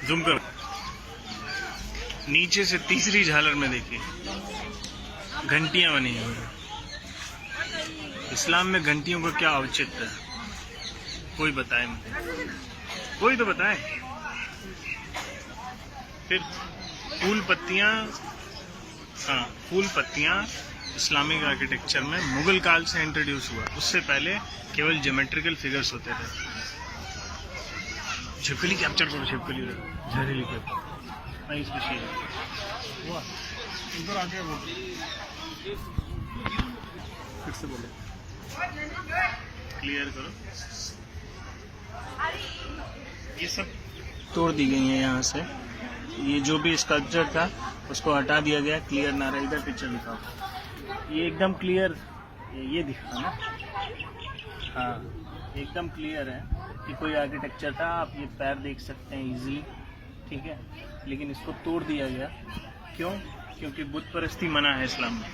Zoom करो। नीचे से तीसरी झालर में देखिए घंटियां बनी हुई हैं। इस्लाम में घंटियों का क्या औचित्य है, कोई बताए मुझे, कोई तो बताए। फिर फूल पत्तियां, हाँ फूल पत्तियां इस्लामिक आर्किटेक्चर में मुगल काल से इंट्रोड्यूस हुआ। उससे पहले केवल ज्योमेट्रिकल फिगर्स होते थे। छिपकली कैप्चर करो, छिपकली जहरीली पे नहीं इसमें शेर हुआ उधर आके वो फिर से बोलो, क्लियर करो। ये सब तोड़ दी गई है यहाँ से। ये जो भी स्कल्पचर था उसको हटा दिया गया, क्लियर ना रहा। इधर पिक्चर दिखाओ, ये एकदम क्लियर, ये दिखा ना, हाँ एकदम क्लियर है कि कोई आर्किटेक्चर था। आप ये पैर देख सकते हैं इजीली, ठीक है। लेकिन इसको तोड़ दिया गया, क्यों? क्योंकि बुत परस्ती मना है इस्लाम में।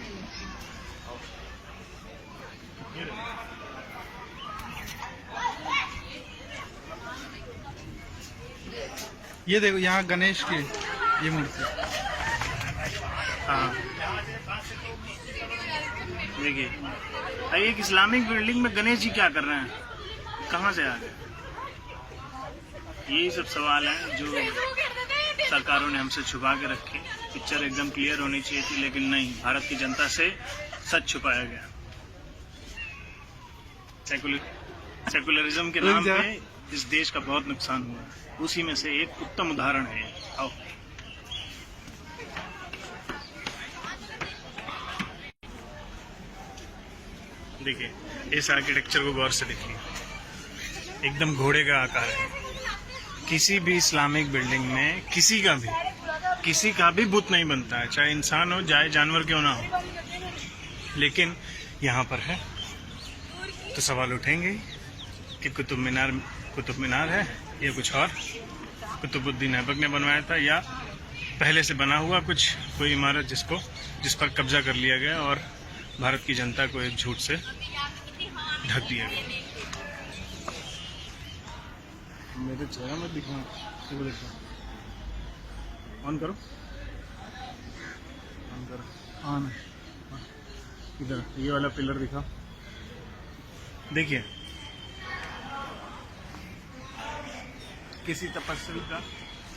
ये देखो यहाँ गणेश की ये मूर्ति, हाँ देखिए एक इस्लामिक बिल्डिंग में गणेश जी क्या कर रहे हैं, कहाँ से आ गए? यही सब सवाल हैं जो सरकारों ने हमसे छुपा के रखे। पिक्चर एकदम क्लियर होनी चाहिए थी, लेकिन नहीं, भारत की जनता से सच छुपाया गया। सेकुलरिज्म के नाम पे इस देश का बहुत नुकसान हुआ, उसी में से एक उत्तम उदाहरण है। आओ देखिए, इस आर्किटेक्चर को गौर से देखिए, एकदम घोड़े का आकार है। किसी भी इस्लामिक बिल्डिंग में किसी का भी बुत नहीं बनता है, चाहे इंसान हो चाहे जानवर क्यों ना हो। लेकिन यहाँ पर है तो सवाल उठेंगे कि कुतुब मीनार है या कुछ और, कुतुबुद्दीन ऐबक ने बनवाया था या पहले से बना हुआ कोई इमारत जिस पर कब्जा कर लिया गया और भारत की जनता को एक झूठ से ढक दिया गया। मेरे चेहरा मत दिखाओ, देखो ऑन करो, ऑन। इधर ये वाला पिलर दिखाओ, देखिए किसी तपस्वी का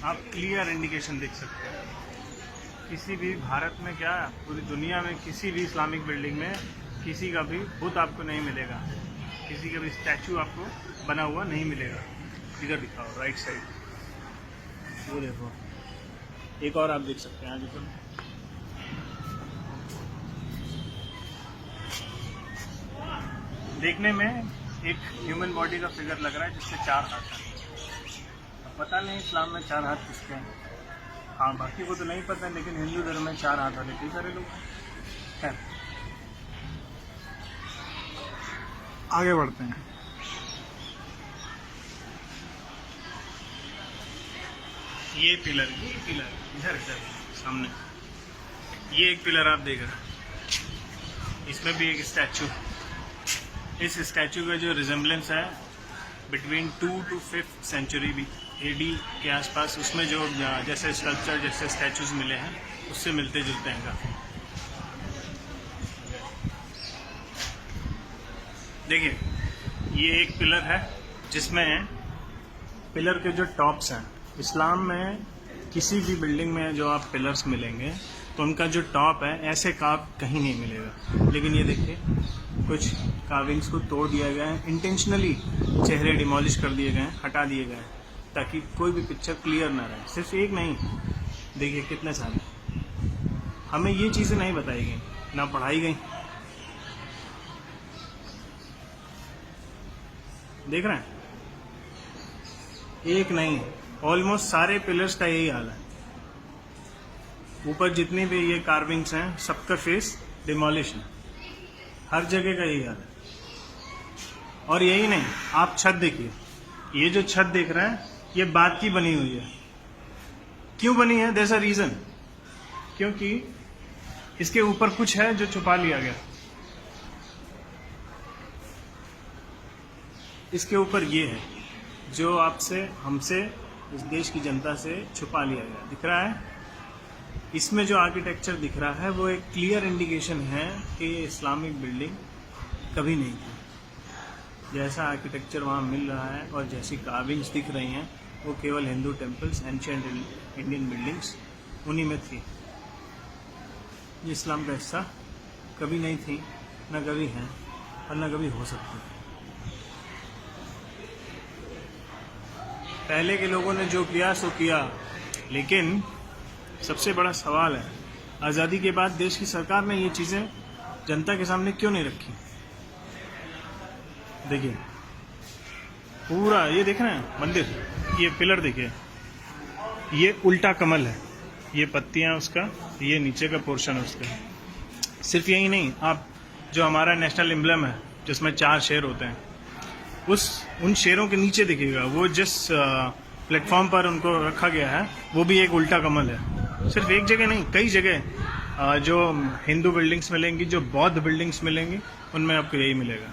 आप क्लियर इंडिकेशन देख सकते हैं। किसी भी भारत में क्या, पूरी दुनिया में किसी भी इस्लामिक बिल्डिंग में किसी का भी बुत आपको नहीं मिलेगा, किसी का भी स्टैचू आपको बना हुआ नहीं मिलेगा। इधर दिखाओ राइट साइड, वो देखो एक और आप देख सकते हैं आगे चलो। देखने में एक ह्यूमन बॉडी का फिगर लग रहा है जिससे 4 हाथ हैं। पता नहीं इस्लाम में 4 हाथ किसके हैं, हाँ बाकी को तो नहीं पता, लेकिन हिंदू धर्म में 4 हाथ वाले कई सारे लोग हैं। आगे बढ़ते हैं। ये पिलर इधर सामने, ये एक पिलर आप देख रहे हैं, इसमें भी एक स्टैचू। इस स्टैचू का जो रिजेम्बलेंस है बिटवीन 2 to 5th सेंचुरी भी AD के आसपास, उसमें जो जैसे स्कल्पचर जैसे स्टैचूज मिले हैं उससे मिलते जुलते हैं काफी। देखिए ये एक पिलर है जिसमें पिलर के जो टॉप्स हैं, इस्लाम में किसी भी बिल्डिंग में जो आप पिलर्स मिलेंगे तो उनका जो टॉप है ऐसे कार्व कहीं नहीं मिलेगा। लेकिन ये देखिए कुछ कार्विंग्स को तोड़ दिया गया है, इंटेंशनली चेहरे डिमोलिश कर दिए गए हैं, हटा दिए गए हैं ताकि कोई भी पिक्चर क्लियर ना रहे। सिर्फ एक नहीं, देखिए कितने सारे। हमें ये चीज़ें नहीं बताई गई, ना पढ़ाई गई। देख रहे हैं, एक नहीं, ऑलमोस्ट सारे पिलर्स का यही हाल है। ऊपर जितनी भी ये कार्विंग्स हैं सबका फेस डिमोलिश है, हर जगह का यही हाल है। और यही नहीं, आप छत देखिए, ये जो छत देख रहे हैं ये बात की बनी हुई है। क्यों बनी है? देयर इज अ रीजन, क्योंकि इसके ऊपर कुछ है जो छुपा लिया गया। इसके ऊपर ये है जो आपसे हमसे इस देश की जनता से छुपा लिया गया। दिख रहा है, इसमें जो आर्किटेक्चर दिख रहा है वो एक क्लियर इंडिकेशन है कि ये इस्लामिक बिल्डिंग कभी नहीं थी। जैसा आर्किटेक्चर वहाँ मिल रहा है और जैसी कार्विंग्स दिख रही हैं वो केवल Hindu temples, ancient Indian buildings उन्हीं में थी। ये इस्लाम का हिस्सा कभी नहीं थी, न कभी हैं और न कभी हो सकती। पहले के लोगों ने जो किया सो किया, लेकिन सबसे बड़ा सवाल है आज़ादी के बाद देश की सरकार ने ये चीज़ें जनता के सामने क्यों नहीं रखी। देखिए पूरा ये देख रहे हैं मंदिर, ये पिलर देखिए, ये उल्टा कमल है, ये पत्तियां उसका, ये नीचे का पोर्शन है उसका। सिर्फ यही नहीं, आप जो हमारा नेशनल एम्ब्लम है जिसमें 4 शेर होते हैं, उन शेरों के नीचे देखिएगा वो जिस प्लेटफॉर्म पर उनको रखा गया है वो भी एक उल्टा कमल है। सिर्फ एक जगह नहीं, कई जगह जो हिंदू बिल्डिंग्स मिलेंगी, जो बौद्ध बिल्डिंग्स मिलेंगी, उनमें आपको यही मिलेगा।